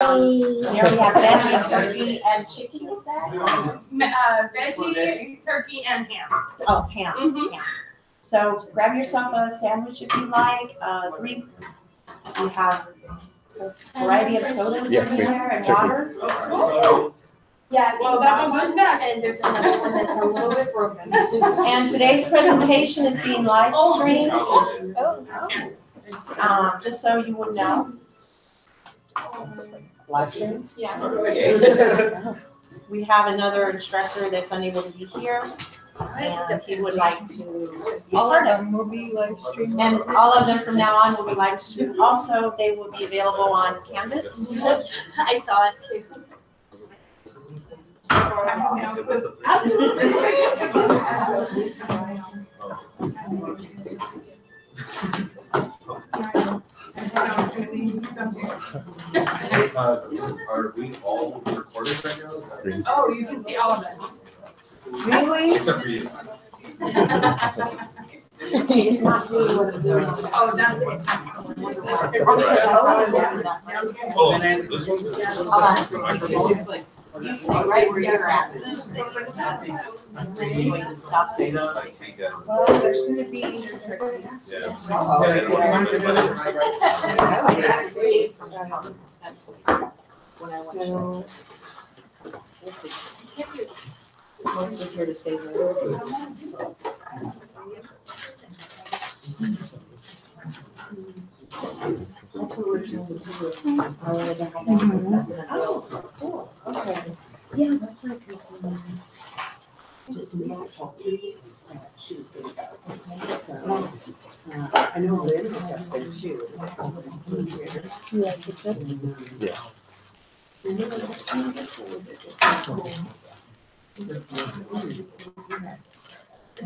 Here we have veggie, turkey, and chicken, is that? Veggie, turkey, and ham. Oh, ham. Ham. So grab yourself a sandwich if you like. We have a variety of sodas in there and water. Yeah, well, that one's back. And there's another one that's a little bit broken. And today's presentation is being live streamed. Just so you would know. Live stream? Yeah. We have another instructor that's unable to be here, and he would like to be part of it. will be live streamed. And all of them from now on will be live streamed. Also, they will be available on Canvas. I saw it too. Are we all recorded right now? Oh, you can see all of them. Really? Except for you. It's not doing what I'm doing. Oh, that's it. Oh, and then this one's. You say right where you're at. Doing the stuff. Well, there's gonna be. That's what so. Melissa's here to say that's what we're trying to do. Oh, okay. Yeah, that's right, because, just she was good about it. So, I know Lynn's up there too. Yeah.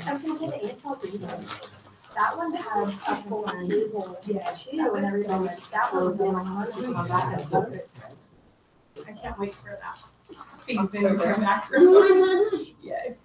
I was gonna say the ASL reader. That one has a full table too, and everything. That one was I can't wait for that season to come back. Yes.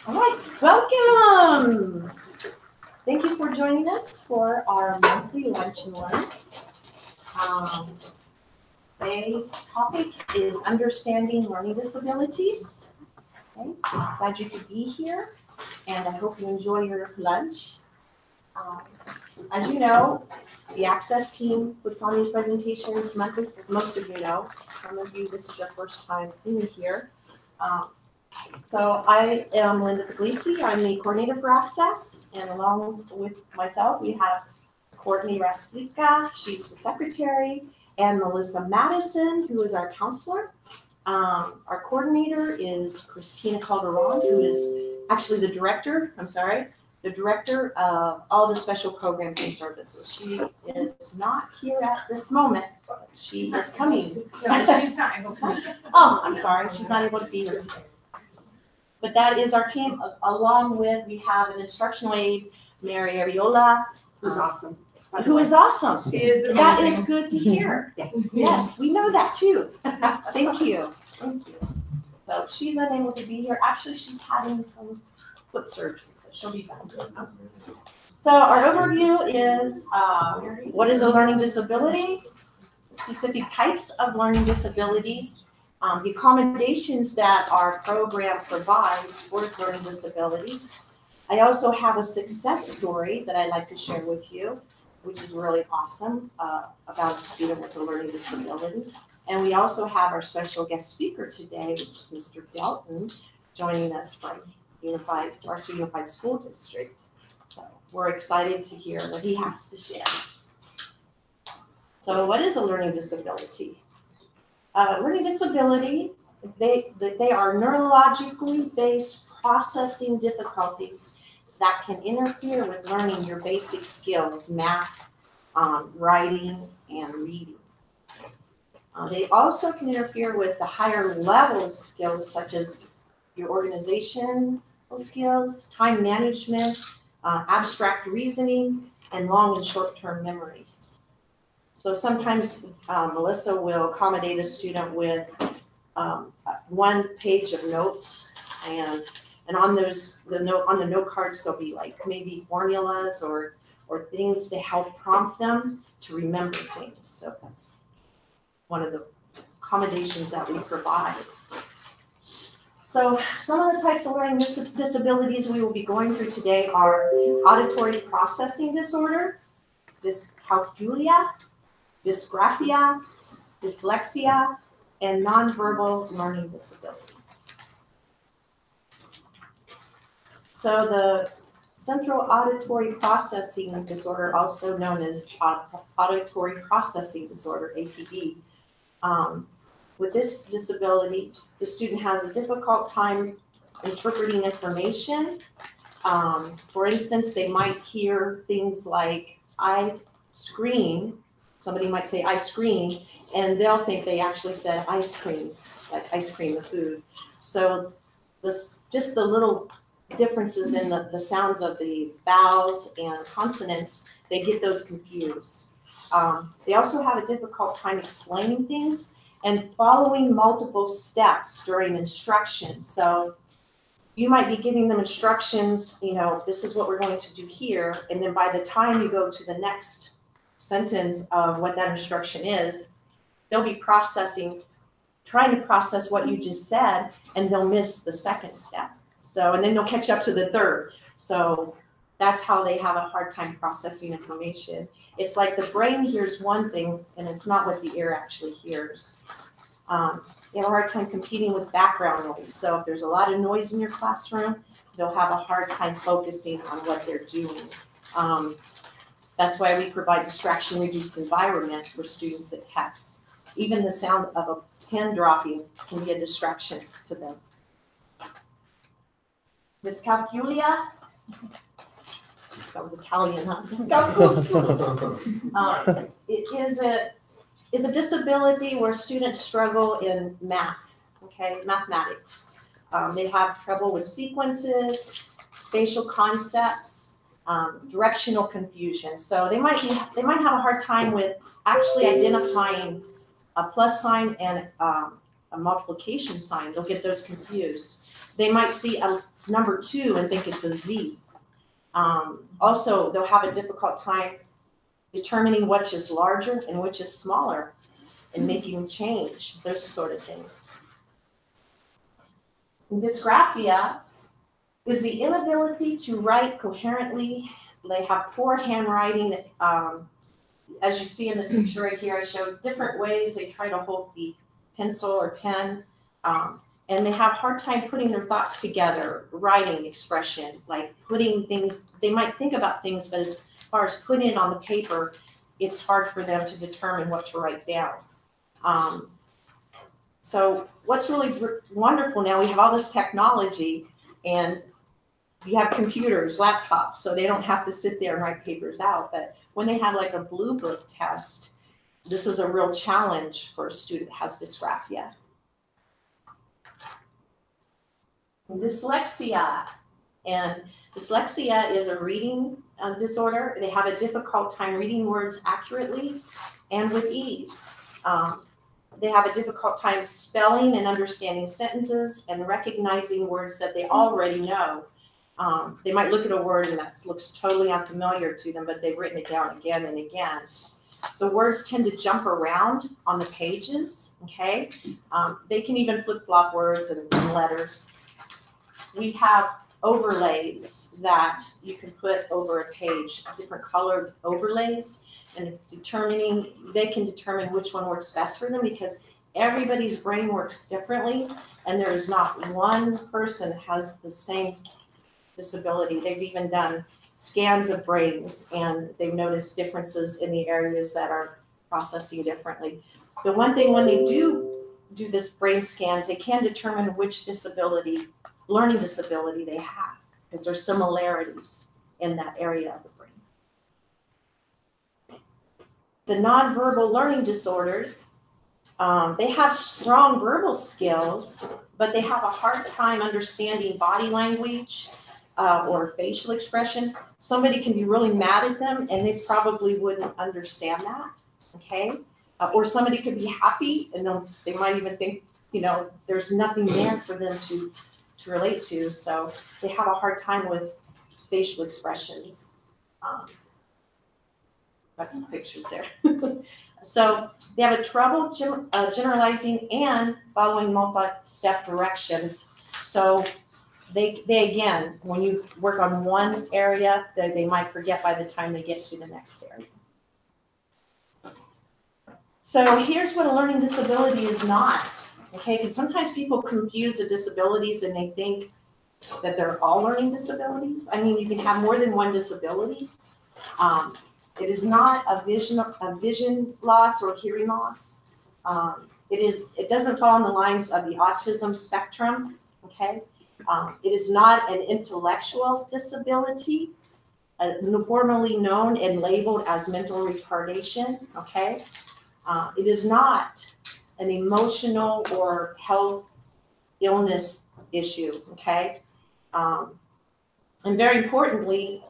All right, welcome. Thank you for joining us for our monthly lunch and learn. Today's topic is understanding learning disabilities. Okay, glad you could be here, and I hope you enjoy your lunch. As you know, the Access team puts on these presentations monthly. Most of you know. Some of you, this is your first time being here. So I am Linda Puglisi. I'm the coordinator for Access, and along with myself, we have Courtney Rasplika, she's the secretary, and Melissa Madison, who is our counselor. Our coordinator is Christina Calderon, who is actually the director of all the special programs and services. She is not here at this moment, but she is coming. No, she's not able to. Oh, I'm sorry, she's not able to be here today. But that is our team, along with, we have an instructional aide, Mary Ariola. Who's awesome. Who is awesome. She is That amazing. is good to hear. Yes. Yes, we know that too. Thank you. Thank you. So she's unable to be here. Actually, she's having some foot surgery, so she'll be back. So our overview is what is a learning disability, specific types of learning disabilities, the accommodations that our program provides for learning disabilities. I also have a success story that I'd like to share with you, which is really awesome, about a student with a learning disability. And we also have our special guest speaker today, which is Mr. Dalton, joining us from Varsity Unified School District. So we're excited to hear what he has to share. So what is a learning disability? Learning disability, they are neurologically based processing difficulties that can interfere with learning your basic skills, math, writing, and reading. They also can interfere with the higher level skills such as your organizational skills, time management, abstract reasoning, and long and short-term memory. So sometimes Melissa will accommodate a student with 1 page of notes, and on those on the note cards there'll be like maybe formulas or things to help prompt them to remember things. So that's one of the accommodations that we provide. So some of the types of learning disabilities we will be going through today are auditory processing disorder, dyscalculia, dysgraphia, dyslexia, and nonverbal learning disability. So the central auditory processing disorder, also known as auditory processing disorder, APD. With this disability, the student has a difficult time interpreting information. For instance, they might hear things like, I scream. Somebody might say, I scream, and they'll think they actually said ice cream, like ice cream, the food. So just the little differences in the sounds of the vowels and consonants, they get those confused. They also have a difficult time explaining things and following multiple steps during instruction. So you might be giving them instructions, this is what we're going to do here, and then by the time you go to the next sentence of what that instruction is, they'll be trying to process what you just said, and they'll miss the second step. So, and then they'll catch up to the third. So that's how they have a hard time processing information. It's like the brain hears one thing, and it's not what the ear actually hears. They have a hard time competing with background noise. So if there's a lot of noise in your classroom, they'll have a hard time focusing on what they're doing. That's why we provide distraction-reduced environment for students at tests. Even the sound of a pen dropping can be a distraction to them. Dyscalculia. Sounds Italian, huh? Dyscalculia. It is a disability where students struggle in math, mathematics. They have trouble with sequences, spatial concepts, directional confusion. So they might have a hard time with actually identifying a plus sign and a multiplication sign. They'll get those confused. They might see a number 2 and think it's a Z. Also, they'll have a difficult time determining which is larger and which is smaller and making change, those sort of things. Dysgraphia is the inability to write coherently. They have poor handwriting. As you see in this picture right here, I showed different ways they try to hold the pencil or pen. And they have a hard time putting their thoughts together, writing expression, like putting things, they might think about things, but as far as putting it on the paper, it's hard for them to determine what to write down. So what's really wonderful now, we have all this technology, and you have computers, laptops, so they don't have to sit there and write papers out. But when they have like a blue book test, this is a real challenge for a student that has dysgraphia. Dyslexia. And dyslexia is a reading disorder. They have a difficult time reading words accurately and with ease. They have a difficult time spelling and understanding sentences and recognizing words that they already know. They might look at a word and that looks totally unfamiliar to them, but they've written it down again and again. The words tend to jump around on the pages, okay? They can even flip-flop words and letters. We have overlays that you can put over a page, different colored overlays, and they can determine which one works best for them, because everybody's brain works differently, and there is not one person that has the same disability. They've even done scans of brains, and they've noticed differences in the areas that are processing differently. The one thing, when they do this brain scans, they can determine which learning disability they have, because there's similarities in that area of the brain. The nonverbal learning disorders, they have strong verbal skills, but they have a hard time understanding body language, or facial expression, somebody can be really mad at them and they probably wouldn't understand that, okay? Or somebody could be happy and they might even think, you know, there's nothing there for them to relate to, so they have a hard time with facial expressions. Got some pictures there. So they have a trouble generalizing and following multi-step directions. So they again, when you work on one area, they might forget by the time they get to the next area. So here's what a learning disability is not, okay? Because sometimes people confuse the disabilities and they think that they're all learning disabilities. I mean, you can have more than one disability. It is not a vision loss or hearing loss. It doesn't fall on the lines of the autism spectrum, okay? It is not an intellectual disability, formally known and labeled as mental retardation, okay? It is not an emotional or health illness issue, okay? And very importantly,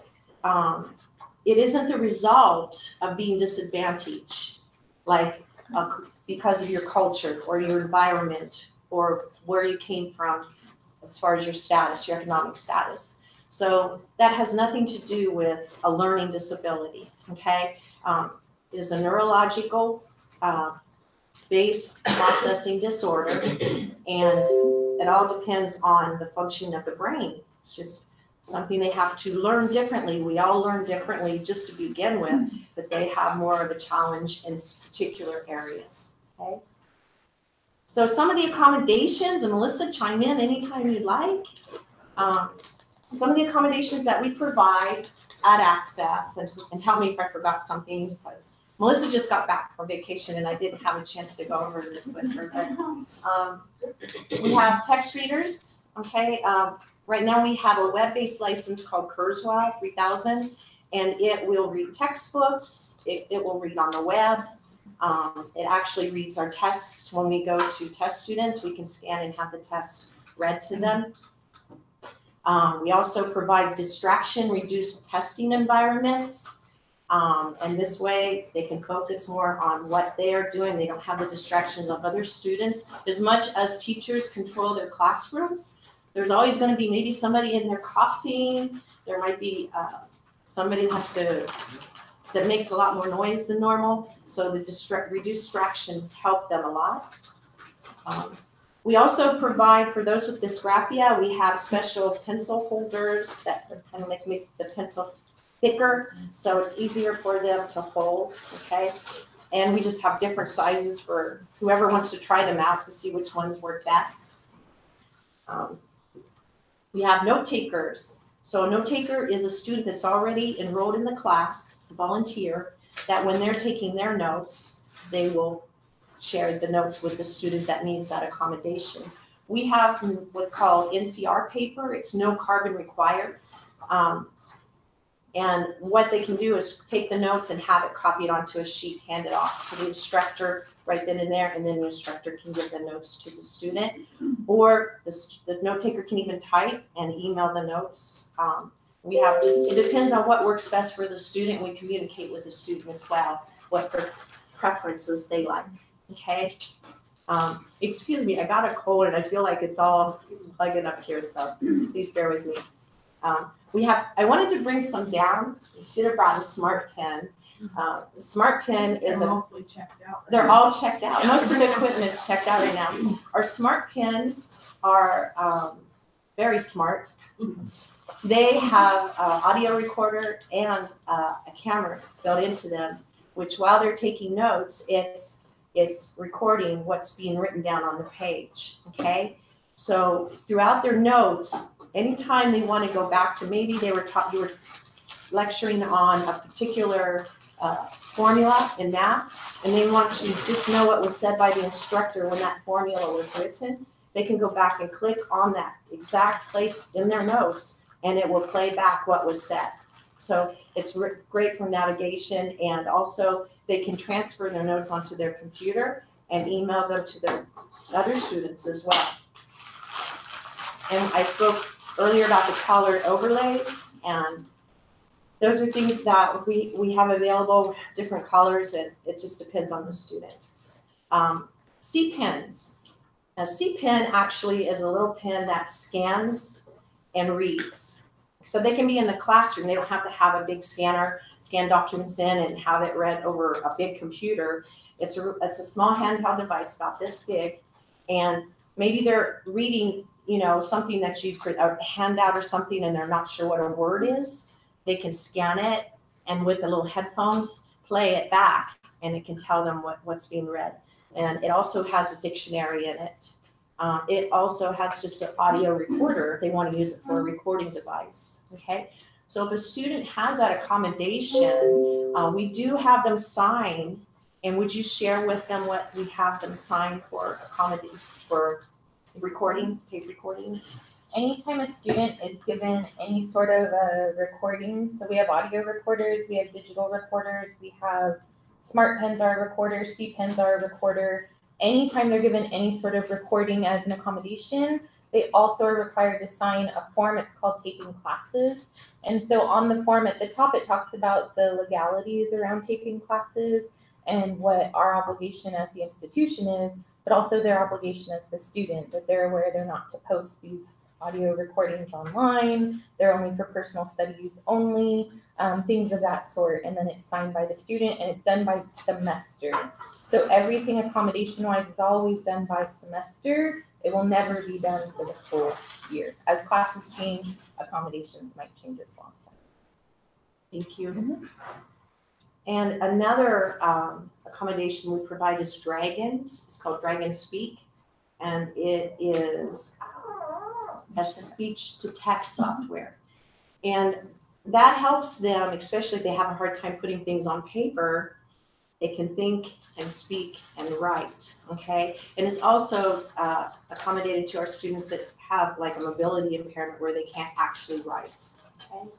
it isn't the result of being disadvantaged, like because of your culture or your environment or where you came from as far as your status, your economic status. So that has nothing to do with a learning disability, okay? It is a neurological based processing disorder, and it all depends on the function of the brain. It's just something they have to learn differently. We all learn differently just to begin with, but they have more of a challenge in particular areas, okay? So some of the accommodations, and Melissa, chime in anytime you'd like. Some of the accommodations that we provide at Access, and help me if I forgot something, because Melissa just got back from vacation and I didn't have a chance to go over this with her, but we have text readers, okay? Right now we have a web-based license called Kurzweil 3000, and it will read textbooks, it will read on the web. It actually reads our tests. When we go to test students, we can scan and have the tests read to them. We also provide distraction-reduced testing environments. And this way they can focus more on what they are doing. They don't have the distractions of other students. As much as teachers control their classrooms, there's always going to be maybe somebody in there coughing. There might be somebody that makes a lot more noise than normal. So the reduced distractions help them a lot. We also provide, for those with dysgraphia, we have special pencil holders that kind of make the pencil thicker, so it's easier for them to hold, okay? And we just have different sizes for whoever wants to try them out to see which ones work best. We have note takers. So a note taker is a student that's already enrolled in the class, it's a volunteer, that when they're taking their notes, they will share the notes with the student that needs that accommodation. We have what's called NCR paper, it's no carbon required. And what they can do is take the notes and have it copied onto a sheet, hand it off to the instructor right then and there, and then the instructor can give the notes to the student. Or the note taker can even type and email the notes. It depends on what works best for the student. We communicate with the student as well, what preferences they like, okay? Excuse me, I got a cold and I feel like it's all plugging up here, so please bear with me. I wanted to bring some down. I should have brought a smart pen. The smart pen is mostly checked out. Right? They're all checked out. Most of the equipment's checked out right now. Our smart pens are very smart. They have an audio recorder and a camera built into them, which while they're taking notes, it's recording what's being written down on the page, okay? So throughout their notes, anytime they want to go back to, maybe you were lecturing on a particular formula in math, and they want to just know what was said by the instructor when that formula was written, they can go back and click on that exact place in their notes, and it will play back what was said. So it's great for navigation, and also they can transfer their notes onto their computer and email them to their other students as well. And I spoke earlier about the colored overlays, and those are things that we have available, different colors, and it just depends on the student. C-pens. A C-pen actually is a little pen that scans and reads. So they can be in the classroom. They don't have to have a big scanner, scan documents in and have it read over a big computer. It's a small handheld device about this big, and maybe they're reading, something that you've a handout or something, and they're not sure what a word is. They can scan it, and with the little headphones, play it back, and it can tell them what's being read. And it also has a dictionary in it. It also has just an audio recorder if they want to use it for a recording device, okay? So if a student has that accommodation, we do have them sign, and would you share with them what we have them sign for recording, tape recording? Anytime a student is given any sort of a recording, so we have audio recorders, we have digital recorders, we have smart pens are a recorder, C-pens are a recorder. Anytime they're given any sort of recording as an accommodation, they also are required to sign a form. It's called taping classes. And so on the form at the top, it talks about the legalities around taping classes and what our obligation as the institution is, but also their obligation as the student, that they're aware they're not to post these audio recordings online, they're only for personal studies only, things of that sort. And then it's signed by the student, and it's done by semester. So everything accommodation-wise is always done by semester. It will never be done for the full year. As classes change, accommodations might change as well. Thank you. Mm-hmm. And another accommodation we provide is Dragons. It's called Dragon Speak, and it is a speech-to-text software. And that helps them, especially if they have a hard time putting things on paper. They can think and speak and write, okay? And it's also accommodated to our students that have like a mobility impairment where they can't actually write, okay?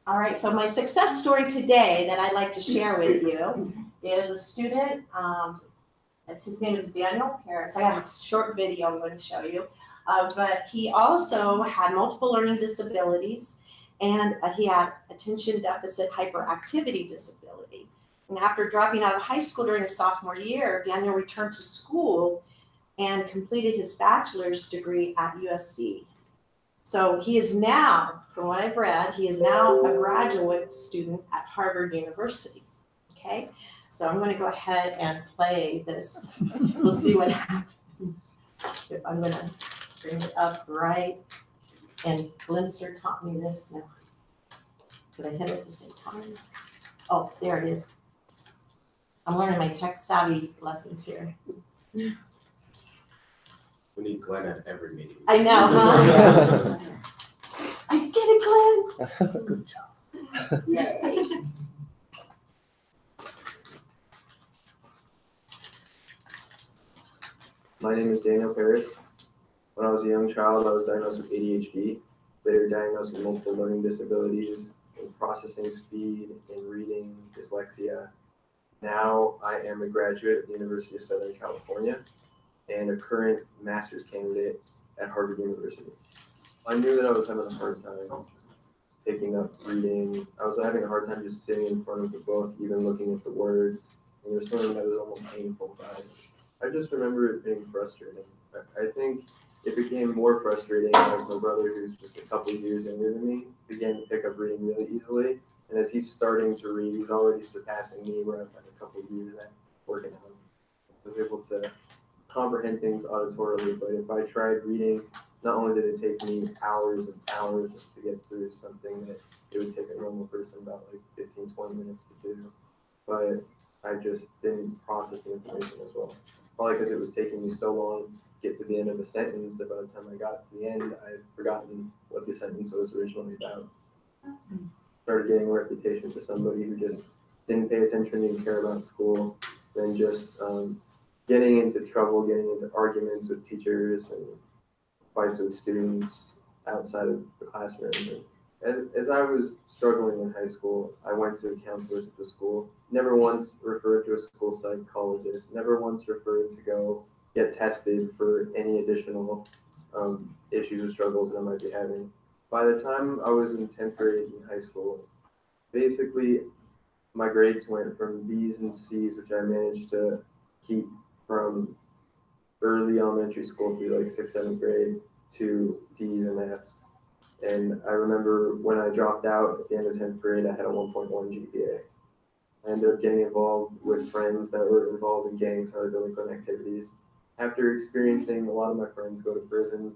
All right, so my success story today that I'd like to share with you is a student, his name is Daniel Harris. I have a short video I'm going to show you, but he also had multiple learning disabilities, and he had attention deficit hyperactivity disability. And after dropping out of high school during his sophomore year, Daniel returned to school and completed his bachelor's degree at USC. So he is now, from what I've read, he is now a graduate student at Harvard University, okay? So I'm gonna go ahead and play this. We'll see what happens. If I'm gonna bring it up right. And Glinster taught me this now. Did I hit it at the same time? Oh, there it is. I'm learning my tech savvy lessons here. We need Glenn at every meeting. I know, huh? I did it, Glenn. Good job. Yay. My name is Daniel Paris. When I was a young child, I was diagnosed with ADHD, later diagnosed with multiple learning disabilities in processing speed, in reading, dyslexia. Now I am a graduate of the University of Southern California and a current master's candidate at Harvard University. I knew that I was having a hard time picking up reading. I was having a hard time just sitting in front of the book, even looking at the words. And there's something that was almost painful about it. I just remember it being frustrating. I think it became more frustrating as my brother, who's just a couple of years younger than me, began to pick up reading really easily. And as he's starting to read, he's already surpassing me, where I've had a couple of years at working on. I was able to comprehend things auditorily, but if I tried reading, not only did it take me hours and hours just to get through something that it would take a normal person about like 15, 20 minutes to do, but I just didn't process the information as well. Probably because it was taking me so long to get to the end of a sentence that by the time I got to the end, I had forgotten what the sentence was originally about. Started getting a reputation for somebody who just didn't pay attention, didn't care about school, then just getting into trouble, getting into arguments with teachers and fights with students outside of the classroom. And as I was struggling in high school, I went to counselors at the school, never once referred to a school psychologist, never once referred to go get tested for any additional issues or struggles that I might be having. By the time I was in 10th grade in high school, basically my grades went from B's and C's, which I managed to keep from early elementary school through like 6th, 7th grade, to D's and F's. And I remember when I dropped out at the end of 10th grade, I had a 1.1 GPA. I ended up getting involved with friends that were involved in gangs and other delinquent activities. After experiencing a lot of my friends go to prison,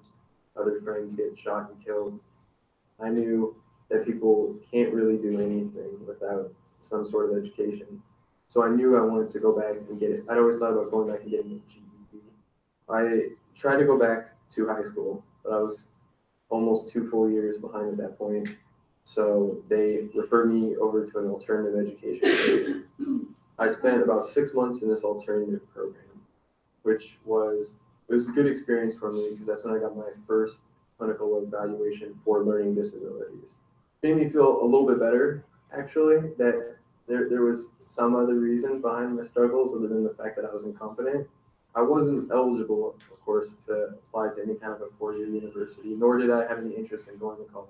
other friends get shot and killed, I knew that people can't really do anything without some sort of education. So I knew I wanted to go back and get it. I'd always thought about going back and getting a GED. I tried to go back to high school, but I was almost 2 full years behind at that point. So they referred me over to an alternative education program. I spent about 6 months in this alternative program, which was a good experience for me because that's when I got my first clinical evaluation for learning disabilities. It made me feel a little bit better, actually, that there was some other reason behind my struggles other than the fact that I was incompetent. I wasn't eligible, of course, to apply to any kind of a 4-year university, nor did I have any interest in going to college.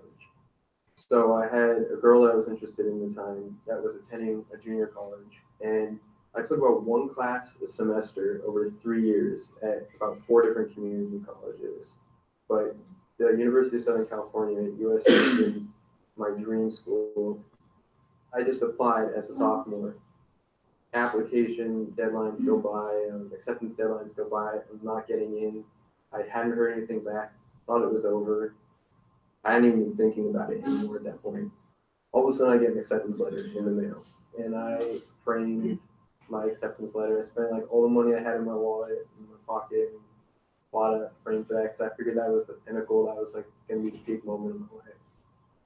So I had a girl that I was interested in at the time that was attending a junior college, and I took about 1 class a semester over 3 years at about 4 different community colleges. But the University of Southern California, USC, has been my dream school. I just applied as a sophomore. Application deadlines go by, acceptance deadlines go by. I'm not getting in. I hadn't heard anything back. Thought it was over. I hadn't even been thinking about it anymore at that point. All of a sudden, I get an acceptance letter in the mail, and I framed my acceptance letter. I spent like all the money I had in my wallet, in my pocket, and bought a frame for that because I figured that was the pinnacle. That was like going to be the peak moment in my life.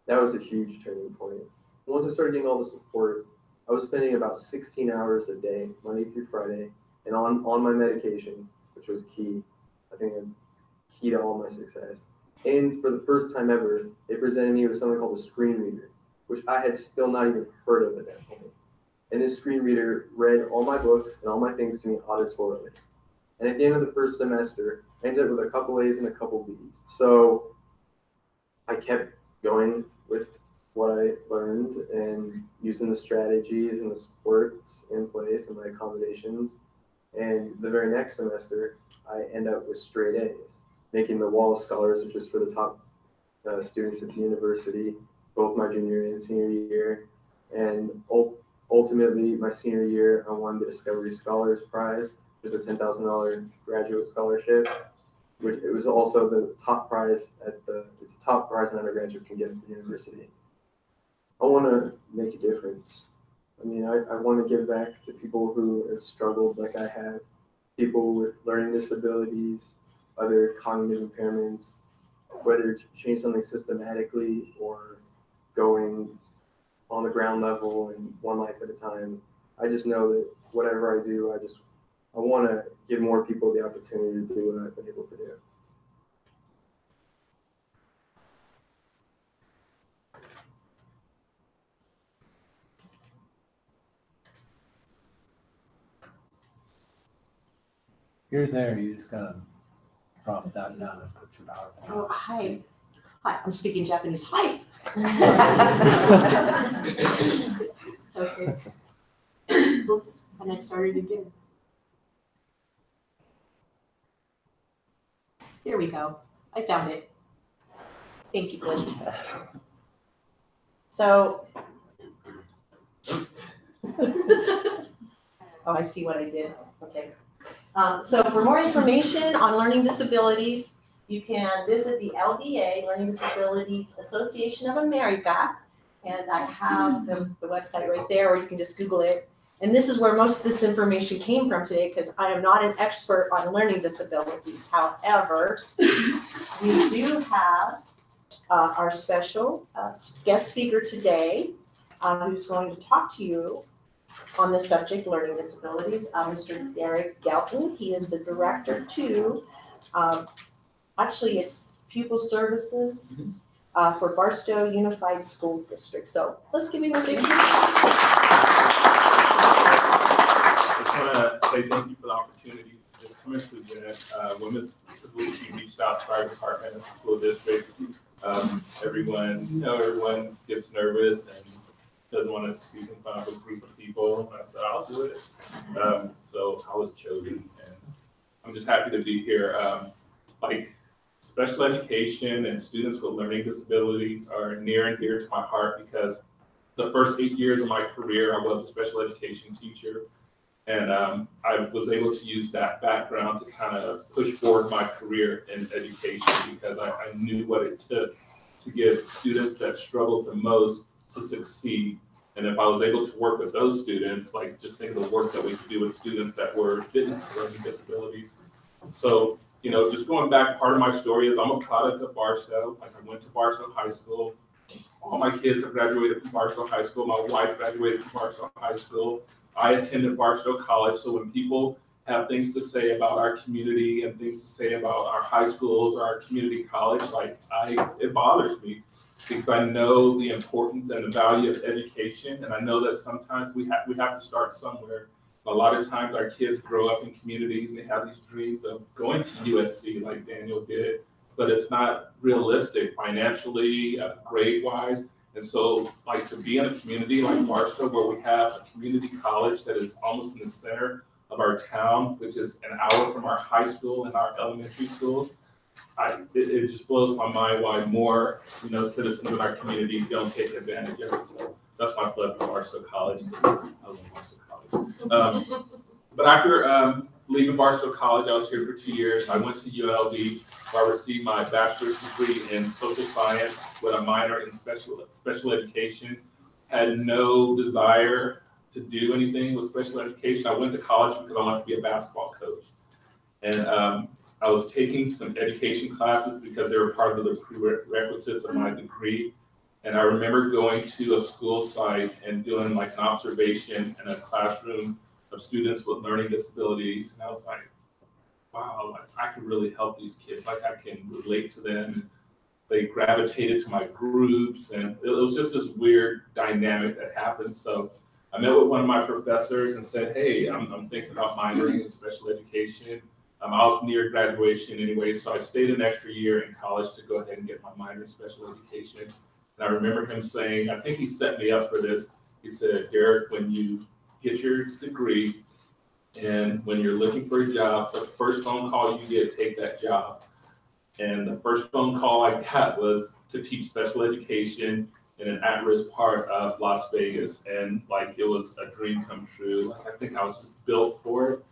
That was a huge turning point. Once I started getting all the support, I was spending about 16 hours a day, Monday through Friday, and on my medication, which was key. I think key to all my success. And for the first time ever, they presented me with something called a screen reader, which I had still not even heard of at that point. And this screen reader read all my books and all my things to me auditorily. And at the end of the first semester, I ended up with a couple A's and a couple B's. So I kept going with what I learned and using the strategies and the supports in place and my accommodations. And the very next semester, I end up with straight A's, making the Wall of Scholars, which is for the top students at the university, both my junior and senior year. And ultimately, my senior year, I won the Discovery Scholars Prize, which is a $10,000 graduate scholarship, which it was also the top prize it's the top prize an undergraduate can get at the university. I want to make a difference. I mean, I want to give back to people who have struggled like I have, people with learning disabilities, other cognitive impairments, whether to change something systematically or going on the ground level and one life at a time. I just know that whatever I do, I want to give more people the opportunity to do what I've been able to do. You're there, you just gotta drop that down and put your PowerPoint. Oh, hi. Hi, I'm speaking Japanese. Hi. Okay. Oops, and I started again. Here we go. I found it. Thank you, Blake. So. Oh, I see what I did. Okay. So for more information on learning disabilities, you can visit the LDA, Learning Disabilities Association of America, and I have the website right there, or you can just Google it. And this is where most of this information came from today, because I am not an expert on learning disabilities. However, we do have our special guest speaker today, who's going to talk to you on the subject, learning disabilities, Mr. Derek Galton. He is the director to, actually it's pupil services for Barstow Unified School District. So let's give him a big hand. I just want to say thank you for the opportunity to just come and present. When Ms. Lucy reached out to our department of school district, everyone gets nervous and doesn't want to speak in front of a group of people. And I said, I'll do it. So I was chosen, and I'm just happy to be here. Like special education and students with learning disabilities are near and dear to my heart because the first 8 years of my career, I was a special education teacher. And I was able to use that background to kind of push forward my career in education because I knew what it took to get students that struggled the most to succeed. And if I was able to work with those students, like just think of the work that we could do with students that didn't have learning disabilities. So, just going back, part of my story is I'm a product of Barstow. Like I went to Barstow High School. All my kids have graduated from Barstow High School. My wife graduated from Barstow High School. I attended Barstow College. So when people have things to say about our community and things to say about our high schools or our community college, it bothers me because I know the importance and the value of education. And I know that sometimes we have to start somewhere. A lot of times our kids grow up in communities and they have these dreams of going to USC like Daniel did, but it's not realistic financially, grade-wise. And so, to be in a community like Barstow, where we have a community college that is almost in the center of our town, which is an hour from our high school and our elementary schools, it just blows my mind why more, citizens in our community don't take advantage of it. So that's my plug for Barstow College. I love Barstow College. But after leaving Barstow College, I was here for 2 years. I went to ULD, where I received my bachelor's degree in social science with a minor in special education. Had no desire to do anything with special education. I went to college because I wanted to be a basketball coach. And I was taking some education classes because they were part of the prerequisites of my degree. And I remember going to a school site and doing an observation in a classroom of students with learning disabilities. And I was like, wow, I can really help these kids. I can relate to them. They gravitated to my groups, and it was just this weird dynamic that happened. So I met with one of my professors and said, hey, I'm thinking about minoring in special education. I was near graduation anyway, so I stayed an extra year in college to go ahead and get my minor in special education. And I remember him saying, I think he set me up for this. He said, Derek, when you get your degree, and when you're looking for a job, the first phone call you get, take that job. And the first phone call I got was to teach special education in an at-risk part of Las Vegas. And it was a dream come true. I think I was just built for it.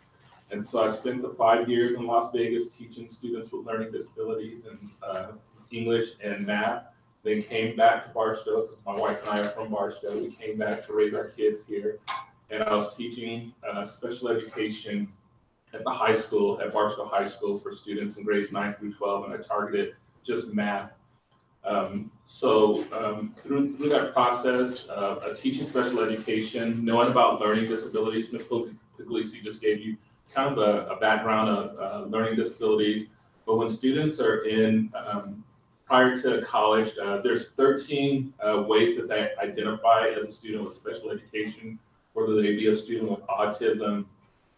And so I spent the 5 years in Las Vegas teaching students with learning disabilities in English and math. Then came back to Barstow, because my wife and I are from Barstow. We came back to raise our kids here. And I was teaching special education at the high school, at Barstow High School, for students in grades 9 through 12, and I targeted just math. Through that process of teaching special education, knowing about learning disabilities, Ms. Puglisi just gave you kind of a background of learning disabilities. But when students are prior to college, there's 13 ways that they identify as a student with special education, whether they be a student with autism,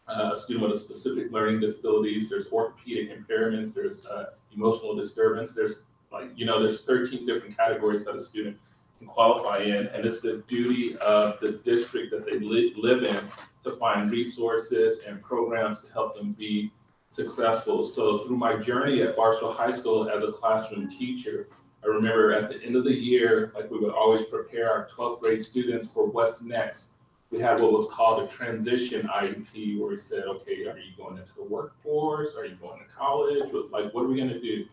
a student with a specific learning disabilities, there's orthopedic impairments, there's emotional disturbance, there's 13 different categories that a student can qualify in, and it's the duty of the district that they live in to find resources and programs to help them be successful. So through my journey at Barstow High School as a classroom teacher, I remember at the end of the year, we would always prepare our 12th grade students for what's next. We had what was called a transition IEP, where we said, okay, are you going into the workforce? Are you going to college? What are we going to do?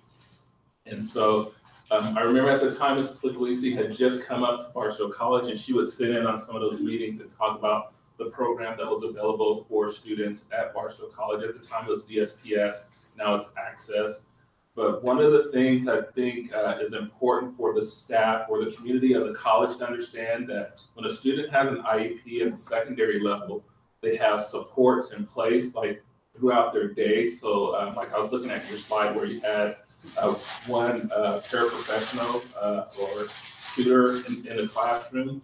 And so I remember at the time, Ms. Puglisi had just come up to Barstow College, and she would sit in on some of those meetings and talk about the program that was available for students at Barstow College. At the time, it was DSPS. Now it's Access. But one of the things I think is important for the staff or the community of the college to understand that when a student has an IEP at the secondary level, they have supports in place throughout their day. So I was looking at your slide where you had one paraprofessional or tutor in a classroom.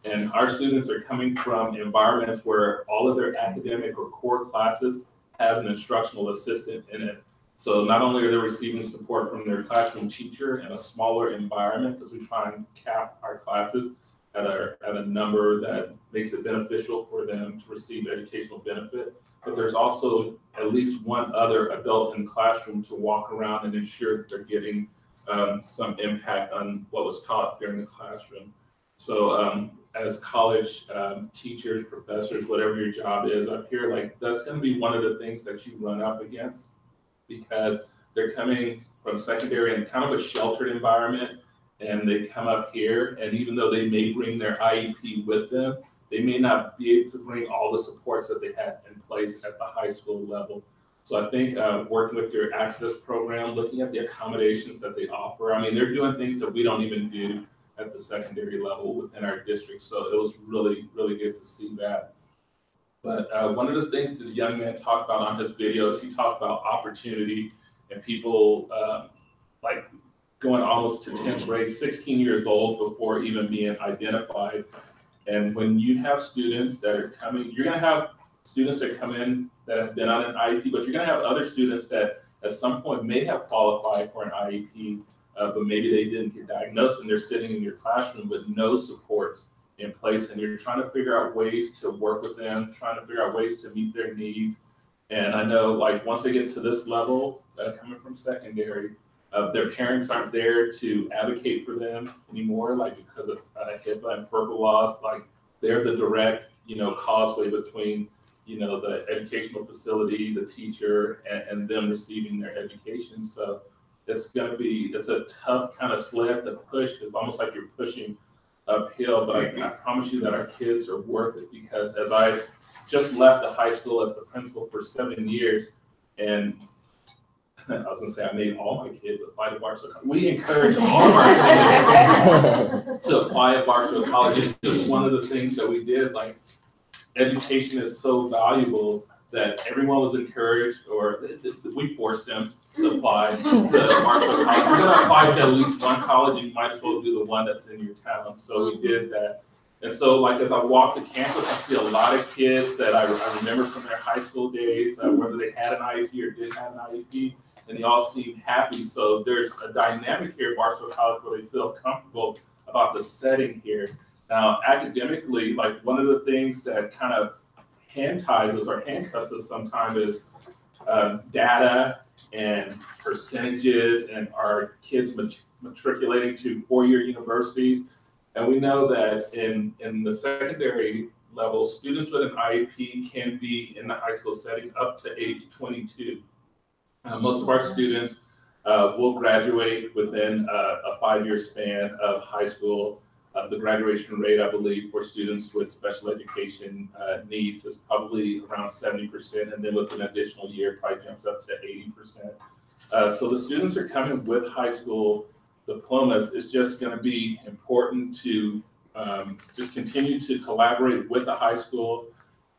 And our students are coming from environments where all of their academic or core classes has an instructional assistant in it. So not only are they receiving support from their classroom teacher in a smaller environment, because we try and cap our classes at a number that makes it beneficial for them to receive educational benefit, but there's also at least one other adult in the classroom to walk around and ensure that they're getting some impact on what was taught during the classroom. So as college teachers, professors, whatever your job is up here, like that's going to be one of the things that you run up against, because they're coming from secondary in kind of a sheltered environment, and they come up here, and even though they may bring their IEP with them, they may not be able to bring all the supports that they had in place at the high school level. So I think working with your access program, looking at the accommodations that they offer, I mean, they're doing things that we don't even do at the secondary level within our district. So it was really, really good to see that. But one of the things that the young man talked about on his videos, he talked about opportunity and people like going almost to 10th grade, 16 years old before even being identified. And when you have students that are coming, you're gonna have students that come in that have been on an IEP, but you're gonna have other students that at some point may have qualified for an IEP, but maybe they didn't get diagnosed, and they're sitting in your classroom with no supports in place, and you're trying to figure out ways to work with them, trying to figure out ways to meet their needs. And I know, like, once they get to this level, coming from secondary, their parents aren't there to advocate for them anymore, like because of HIPAA and FERPA laws. Like, they're the direct, causeway between, the educational facility, the teacher, and them receiving their education. So it's a tough kind of sled to push. It's almost like you're pushing uphill, but I promise you that our kids are worth it, because as I just left the high school as the principal for 7 years, and I was gonna say I made all my kids apply to Barstow College. We encourage all of our students to apply at Barstow College. It's just one of the things that we did. Like, education is so valuable that everyone was encouraged, or we forced them to apply to Barstow College. You're gonna apply to at least one college, and you might as well do the one that's in your town. So we did that. And so, like, as I walk the campus, I see a lot of kids that I remember from their high school days, whether they had an IEP or didn't have an IEP, and they all seem happy. So there's a dynamic here at Barstow College where they feel comfortable about the setting here. Now, academically, like, one of the things that kind of handcuffs us sometimes is data and percentages and our kids matriculating to four-year universities. And we know that in the secondary level, students with an IEP can be in the high school setting up to age 22. Most of our students will graduate within a 5-year span of high school. The graduation rate, I believe, for students with special education needs is probably around 70%, and then with an additional year, probably jumps up to 80%. So the students are coming with high school diplomas. It's just going to be important to just continue to collaborate with the high school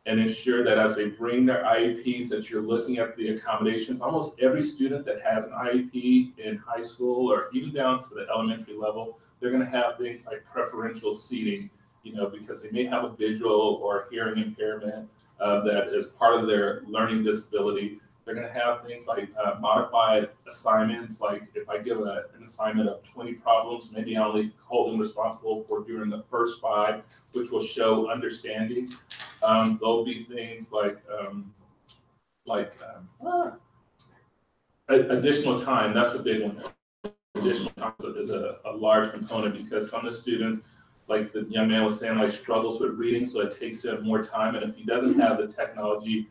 and ensure that as they bring their IEPs, that you're looking at the accommodations. Almost every student that has an IEP in high school, or even down to the elementary level, they're going to have things like preferential seating, because they may have a visual or hearing impairment that is part of their learning disability. They're going to have things like modified assignments. Like, if I give an assignment of 20 problems, maybe I only hold them responsible for doing the first 5, which will show understanding. There'll be things like additional time. That's a big one. Additional time is a large component, because some of the students, like the young man was saying, like, struggles with reading, so it takes him more time. And if he doesn't have the technology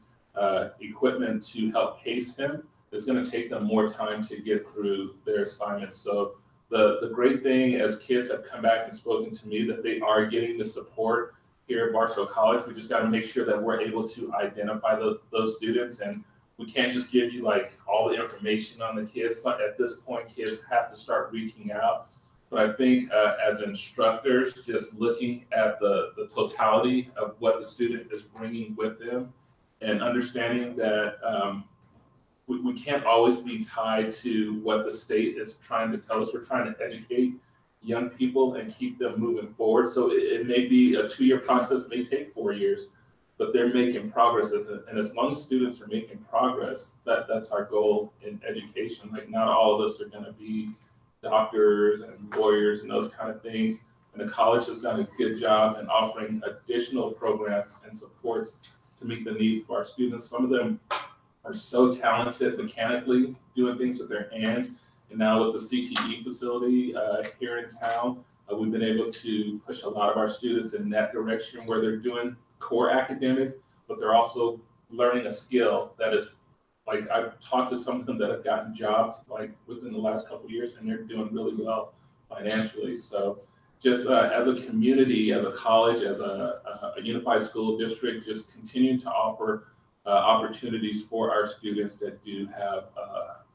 equipment to help pace him, it's going to take them more time to get through their assignments. So the great thing, as kids have come back and spoken to me, that they are getting the support here at Barstow College. We just got to make sure that we're able to identify those students, and we can't just give you like all the information on the kids. At this point, kids have to start reaching out. But I think as instructors, just looking at the totality of what the student is bringing with them, and understanding that we can't always be tied to what the state is trying to tell us. We're trying to educate young people and keep them moving forward. So it may be a 2-year process, may take 4 years, but they're making progress. And as long as students are making progress, that's our goal in education. Like not all of us are gonna be doctors and lawyers and those kind of things. And the college has done a good job in offering additional programs and supports to meet the needs for our students. Some of them are so talented mechanically, doing things with their hands. And now with the CTE facility here in town, we've been able to push a lot of our students in that direction where they're doing core academics, but they're also learning a skill that is, like I've talked to some of them that have gotten jobs like within the last couple of years, and they're doing really well financially. So just as a community, as a college, as a unified school district, just continue to offer opportunities for our students that do have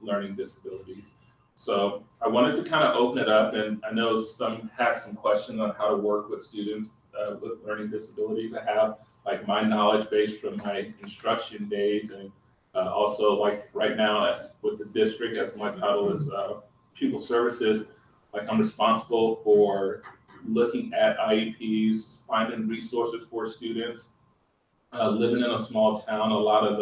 learning disabilities. So I wanted to kind of open it up, and I know some had some questions on how to work with students with learning disabilities. I have like my knowledge base from my instruction days, and also like right now with the district, as my title is pupil services, like I'm responsible for looking at IEPs, finding resources for students. Living in a small town, a lot of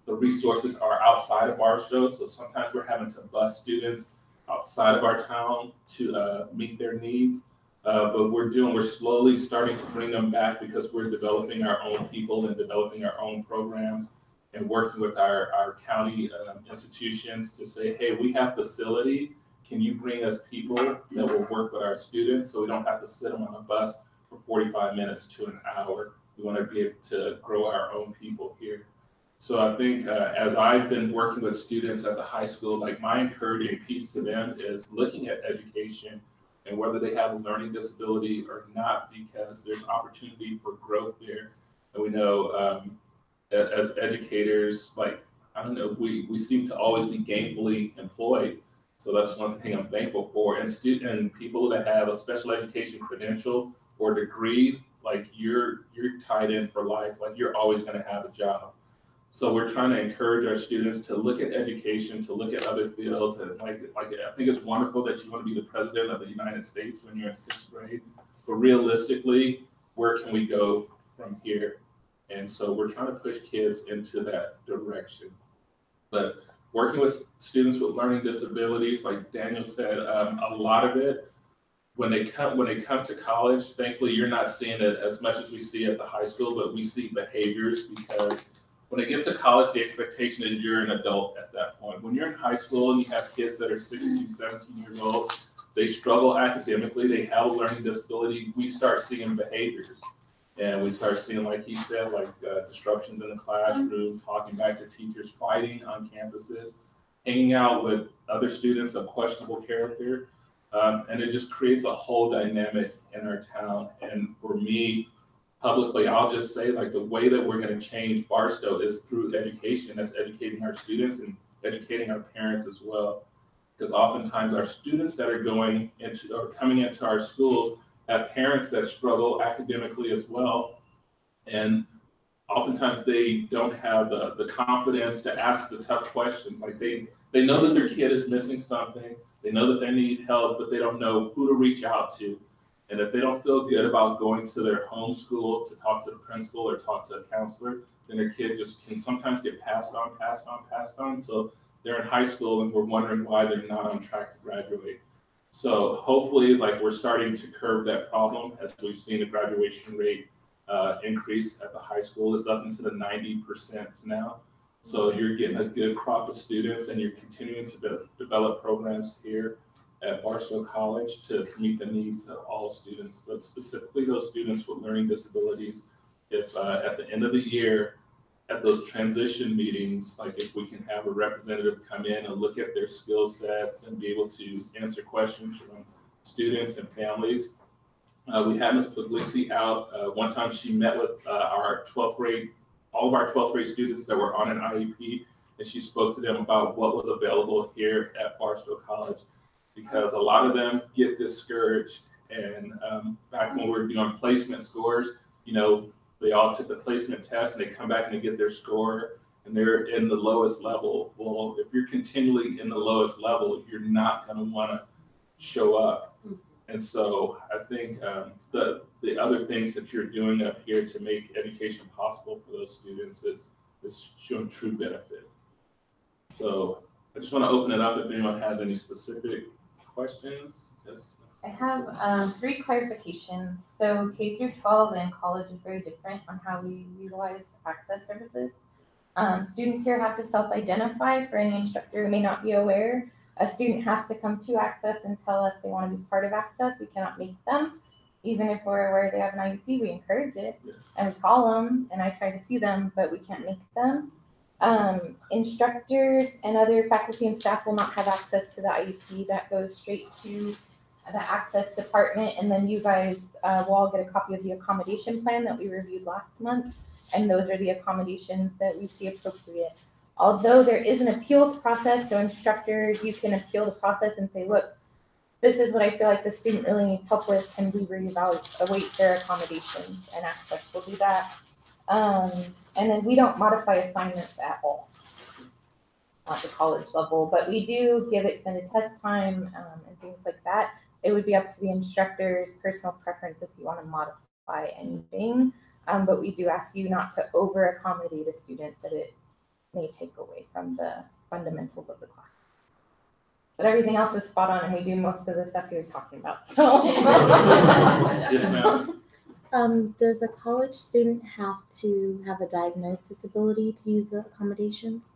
the resources are outside of Barstow, so sometimes we're having to bus students outside of our town to meet their needs. But we're slowly starting to bring them back because we're developing our own people and developing our own programs and working with our county institutions to say, hey, we have facility. Can you bring us people that will work with our students so we don't have to sit them on a bus for 45 minutes to an hour? We want to be able to grow our own people here. So I think as I've been working with students at the high school, like my encouraging piece to them is looking at education and whether they have a learning disability or not, because there's opportunity for growth there. And we know as educators, like, I don't know, we seem to always be gainfully employed. So that's one thing I'm thankful for. And people that have a special education credential or degree, like you're tied in for life, like you're always going to have a job. So we're trying to encourage our students to look at education, to look at other fields. And like I think it's wonderful that you want to be the president of the United States when you're in 6th grade, but realistically, where can we go from here? And so we're trying to push kids into that direction. But working with students with learning disabilities, like Daniel said, a lot of it, when they come to college, thankfully you're not seeing it as much as we see at the high school, but we see behaviors because when they get to college, the expectation is you're an adult at that point. When you're in high school and you have kids that are 16, 17 years old, they struggle academically, they have a learning disability, we start seeing behaviors. And we start seeing, like he said, like disruptions in the classroom, talking back to teachers, fighting on campuses, hanging out with other students of questionable character. And it just creates a whole dynamic in our town. And for me, publicly, I'll just say, like, the way that we're going to change Barstow is through education. That's educating our students and educating our parents as well. Because oftentimes our students that are going into or coming into our schools have parents that struggle academically as well. And oftentimes they don't have the confidence to ask the tough questions. Like they know that their kid is missing something. They know that they need help, but they don't know who to reach out to. And if they don't feel good about going to their home school to talk to the principal or talk to a counselor, then their kid just can sometimes get passed on until they're in high school and we're wondering why they're not on track to graduate. So hopefully, like, we're starting to curb that problem as we've seen the graduation rate increase at the high school. It's up into the 90% now. So you're getting a good crop of students and you're continuing to develop programs here at Barstow College to meet the needs of all students, but specifically those students with learning disabilities. If at the end of the year, at those transition meetings, like if we can have a representative come in and look at their skill sets and be able to answer questions from students and families. We had Ms. Puglisi out. One time she met with our 12th grade, all of our 12th grade students that were on an IEP, and she spoke to them about what was available here at Barstow College, because a lot of them get discouraged. And back when we were doing placement scores, you know, they all took the placement test and they come back and they get their score and they're in the lowest level. Well, if you're continually in the lowest level, you're not going to want to show up. And so I think the the other things that you're doing up here to make education possible for those students is showing true benefit. So I just want to open it up if anyone has any specific questions. Yes. I have 3 clarifications. So K through 12 and college is very different on how we utilize access services. Students here have to self-identify. For any instructor who may not be aware, a student has to come to access and tell us they want to be part of access. We cannot make them. Even if we're aware they have an IEP, we encourage it. Yes. And we call them and I try to see them, but we can't make them. Instructors and other faculty and staff will not have access to the IEP. That goes straight to the access department, and then you guys will all get a copy of the accommodation plan that we reviewed last month, and those are the accommodations that we see appropriate. Although there is an appeals process, so instructors, you can appeal the process and say, look, this is what I feel like the student really needs help with, and we reevaluate their accommodations, and access will do that. And then we don't modify assignments at all at the college level, but we do give extended test time and things like that. It would be up to the instructor's personal preference if you want to modify anything, but we do ask you not to over accommodate a student that it may take away from the fundamentals of the class. But everything else is spot on, and we do most of the stuff he was talking about. So. Yes, ma'am. Does a college student have to have a diagnosed disability to use the accommodations?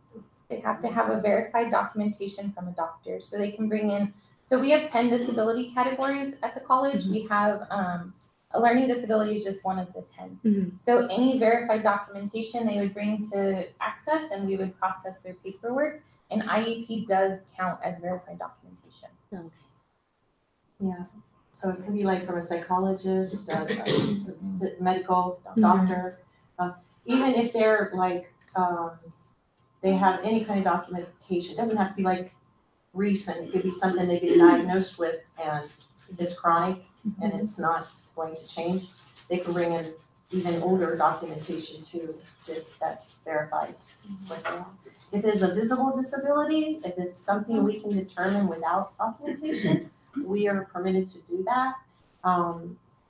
They have to have a verified documentation from a doctor, so they can bring in. So we have 10 disability categories at the college. We have a learning disability is just one of the 10. So any verified documentation they would bring to access, and we would process their paperwork. And IEP does count as verified documentation. Okay. Yeah. So it could be like from a psychologist, the medical doctor, even if they're like, they have any kind of documentation. It doesn't have to be like recent. It could be something they get diagnosed with and it's chronic and it's not going to change. They can bring in even older documentation too that verifies what they have. If there's a visible disability, if it's something we can determine without documentation, we are permitted to do that.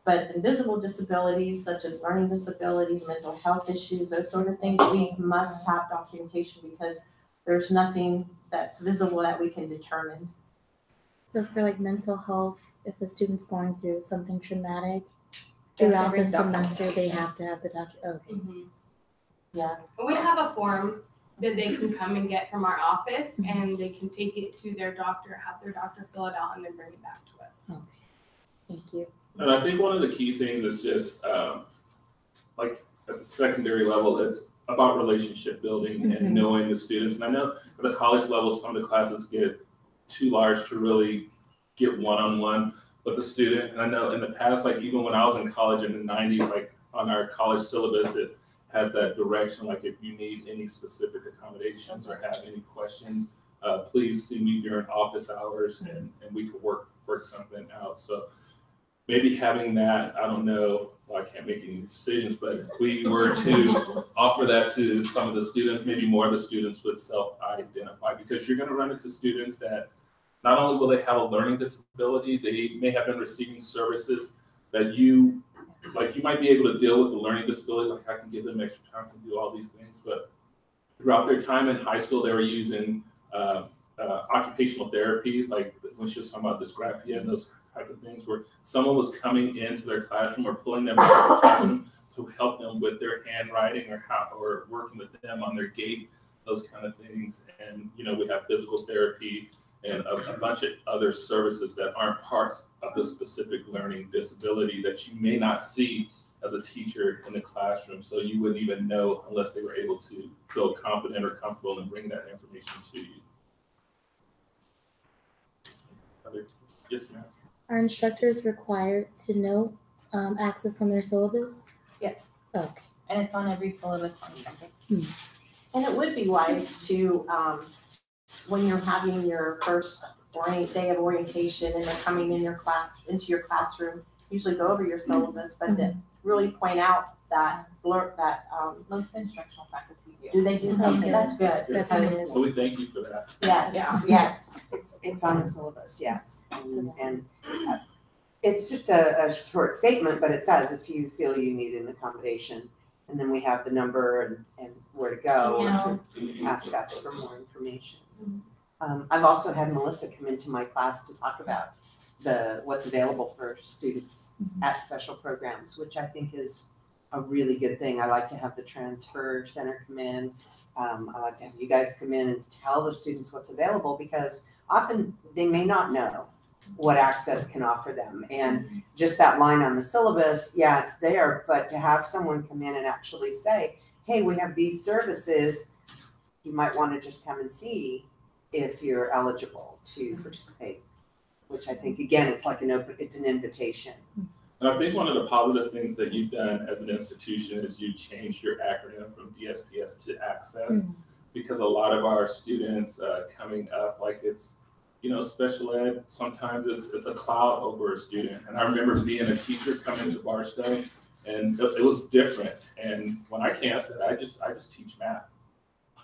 But invisible disabilities such as learning disabilities, mental health issues, those sort of things, we must have documentation because there's nothing that's visible that we can determine. So for like mental health, if a student's going through something traumatic throughout the semester, they have to have the okay. Yeah. And we have a form that they can come and get from our office, and they can take it to their doctor, have their doctor fill it out, and then bring it back to us. Okay. Thank you. And I think one of the key things is just like at the secondary level, it's about relationship building and knowing the students. And I know at the college level, some of the classes get too large to really get one-on-one with the student. And I know in the past, like even when I was in college in the 90s, like on our college syllabus, it had that direction, like if you need any specific accommodations or have any questions, please see me during office hours and we could work something out. So maybe having that, I don't know, well, I can't make any decisions, but if we were to offer that to some of the students, maybe more of the students would self-identify, because you're gonna run into students that not only will they have a learning disability, they may have been receiving services that you might be able to deal with the learning disability, like I can give them extra time to do all these things, but throughout their time in high school, they were using occupational therapy, like when she was talking about dysgraphia and those type of things, where someone was coming into their classroom or pulling them into the classroom to help them with their handwriting or working with them on their gait, those kind of things. And, you know, we have physical therapy and a bunch of other services that aren't parts of the specific learning disability that you may not see as a teacher in the classroom. So you wouldn't even know unless they were able to feel confident or comfortable and bring that information to you. Yes, ma'am. Are instructors required to know access on their syllabus? Yes. Okay. And it's on every syllabus on campus. And it would be wise to, when you're having your first day of orientation and they're coming in into your classroom, usually go over your syllabus, but then really point out that Most instructional faculty do. do they do that? Okay, that's good. Because, So we thank you for that. yes, Yeah. yes. It's on the syllabus, yes. And it's just a short statement, but it says if you feel you need an accommodation, and then we have the number and where to go or to ask us for more information. I've also had Melissa come into my class to talk about what's available for students at special programs, which I think is a really good thing. I like to have the transfer center come in. I like to have you guys come in and tell the students what's available, because often they may not know what Access can offer them. And just that line on the syllabus, yeah, it's there, but to have someone come in and actually say, hey, we have these services, you might want to just come and see if you're eligible to participate, which I think, again, it's like it's an invitation. And I think one of the positive things that you've done as an institution is you changed your acronym from DSPS to Access, because a lot of our students coming up, like it's, special ed, sometimes it's a cloud over a student. And I remember being a teacher coming to Barstow, and it was different. And when I came, I said, I just teach math.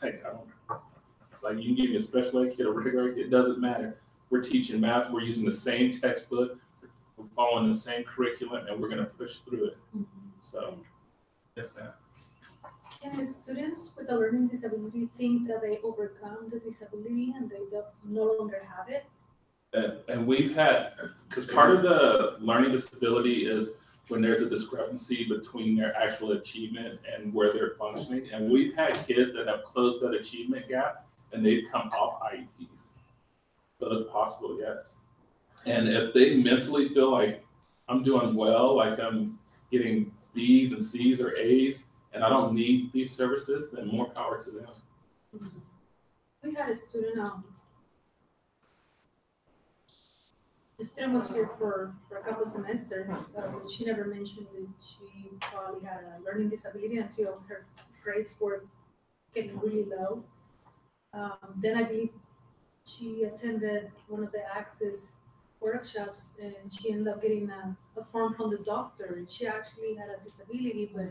Like you can give me a special ed kid, a regular kid, it doesn't matter. We're teaching math, we're using the same textbook, we're following the same curriculum, and we're gonna push through it. So, yes, ma'am. Can students with a learning disability think that they overcome the disability and they no longer have it? And we've had, because part of the learning disability is when there's a discrepancy between their actual achievement and where they're functioning. And we've had kids that have closed that achievement gap and they've come off IEPs. So it's possible, yes. And if they mentally feel like I'm doing well, like I'm getting B's and C's or A's, and I don't need these services, then more power to them. We had a student, the student was here for a couple of semesters. She never mentioned that she probably had a learning disability until her grades were getting really low. Then I believe she attended one of the Access workshops, and she ended up getting a form from the doctor, and she actually had a disability, but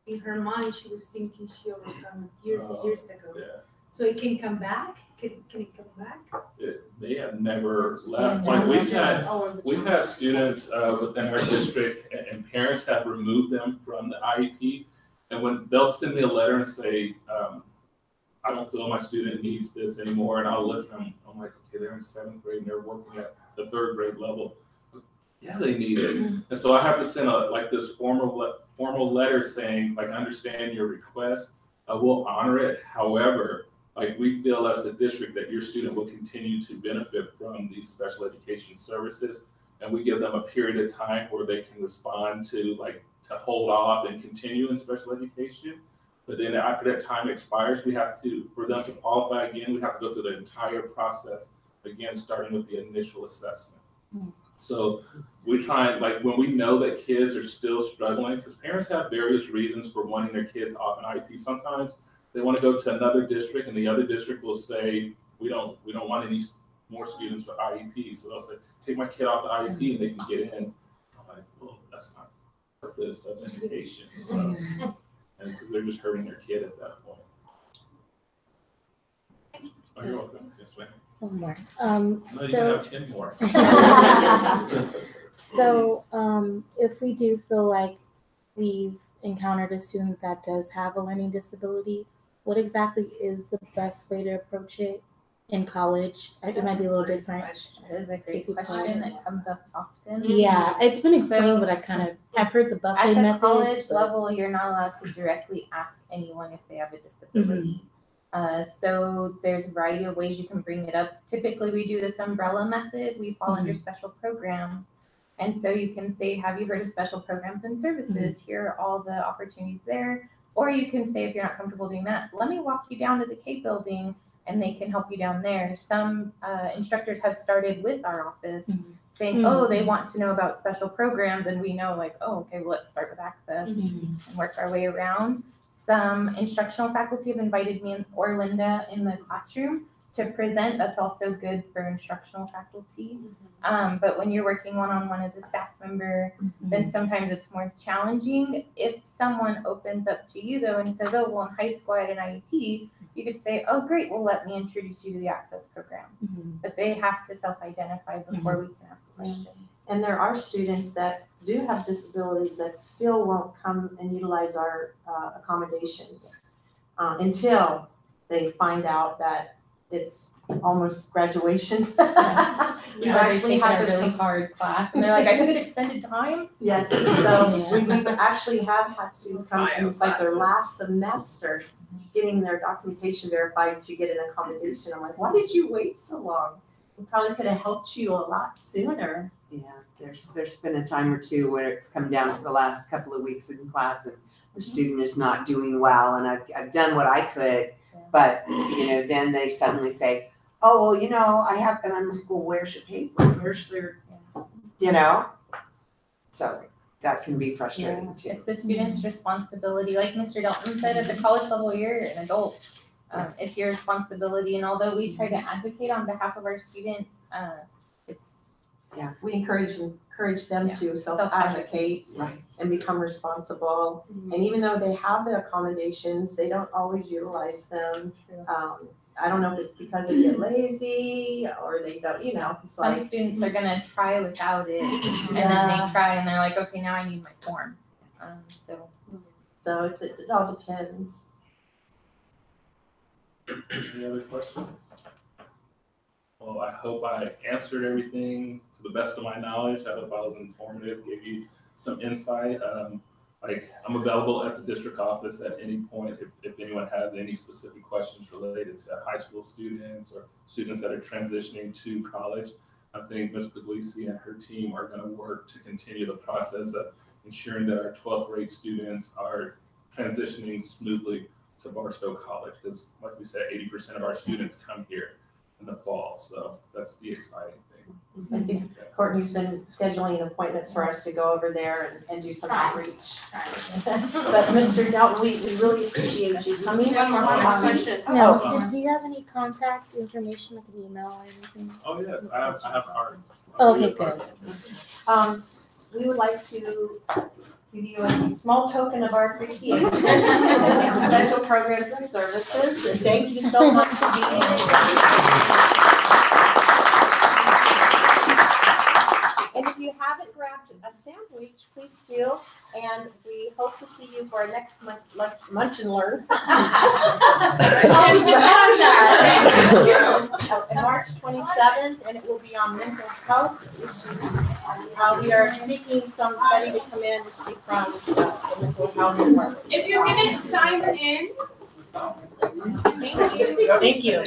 in her mind she was thinking she overcome it years and years ago. Yeah. So it can come back? Can it come back? They have never left. Like we've had students within our district, and parents have removed them from the IEP, and when they'll send me a letter and say, I don't feel my student needs this anymore, and I'll look at them, I'm like, okay, they're in 7th grade and they're working at the 3rd grade level. Yeah, they need it. And so I have to send this formal letter saying, like, understand your request, we'll honor it. However, like we feel as the district that your student will continue to benefit from these special education services. And we give them a period of time where they can respond to hold off and continue in special education. But then after that time expires, for them to qualify again, we have to go through the entire process again, starting with the initial assessment. So we try and, when we know that kids are still struggling, because parents have various reasons for wanting their kids off an IEP. Sometimes they want to go to another district, and the other district will say, we don't want any more students with IEP. So they'll say, take my kid off the IEP and they can get in. I'm like, well, that's not the purpose of education. So, and because they're just hurting their kid at that point. Oh, you're welcome. Yes, ma'am. One more. No, you can have 10 more. So if we do feel like we've encountered a student that does have a learning disability, what exactly is the best way to approach it in college? It might be a little different. That is a great question that comes up often. Yeah, it's been explained, but I've heard the buffet at the method. college level, you're not allowed to directly ask anyone if they have a disability. So there's a variety of ways you can bring it up. Typically, we do this umbrella method. We fall under special programs. And so you can say, have you heard of special programs and services? Here are all the opportunities there. Or you can say, if you're not comfortable doing that, let me walk you down to the K building and they can help you down there. Some instructors have started with our office saying, oh, they want to know about special programs. And we know okay, well, let's start with Access and work our way around. Some instructional faculty have invited me or Linda in the classroom to present. That's also good for instructional faculty. But when you're working one-on-one as a staff member, then sometimes it's more challenging. If someone opens up to you though and says, oh, well, in high school I had an IEP, you could say, oh, great, well, let me introduce you to the Access program. But they have to self-identify before we can ask questions. And there are students that do have disabilities that still won't come and utilize our accommodations until they find out that it's almost graduation. We've Or they've actually taken had a really hard class and they're like, I took extended time. Yes, so we actually have had students come and it's like their last semester getting their documentation verified to get an accommodation. I'm like, why did you wait so long? We probably could have helped you a lot sooner. Yeah, there's been a time or two where it's come down to the last couple of weeks in class and the student is not doing well, and I've done what I could, but then they suddenly say, oh, well, I have, and I'm like, well, where's your paper? Where's their, so that can be frustrating too. It's the student's responsibility. Like Mr. Dalton said, at the college level, you're an adult. It's your responsibility. And although we try to advocate on behalf of our students, We encourage them to self-advocate Right. and become responsible. And even though they have the accommodations, they don't always utilize them. I don't know if it's because they get lazy or they don't, it's some like, students are gonna try without it, and then they try and they're like, okay, now I need my form. so it all depends. Any other questions? Well, I hope I answered everything to the best of my knowledge. I hope I was informative, gave you some insight. I'm available at the district office at any point if anyone has any specific questions related to high school students or students that are transitioning to college. I think Ms. Puglisi and her team are going to work to continue the process of ensuring that our 12th grade students are transitioning smoothly to Barstow College, because like we said, 80% of our students come here in the fall, so that's the exciting thing. I think Courtney's been scheduling appointments for us to go over there and do some outreach. But Mr. Dalton, we really appreciate you coming. One more question. No, do you have any contact information, like an email or anything? Oh yes, I have cards. Okay, good. We would like to give you a small token of our appreciation for special programs and services. And thank you so much for being here. And if you haven't grabbed a sandwich, please do. And we hope to see you for our next Munch and Learn. Oh, we should add that. March 27th, and it will be on mental health issues. We are seeking somebody to come in to speak from the mental health department. If you're gonna sign in. Thank you. Thank you.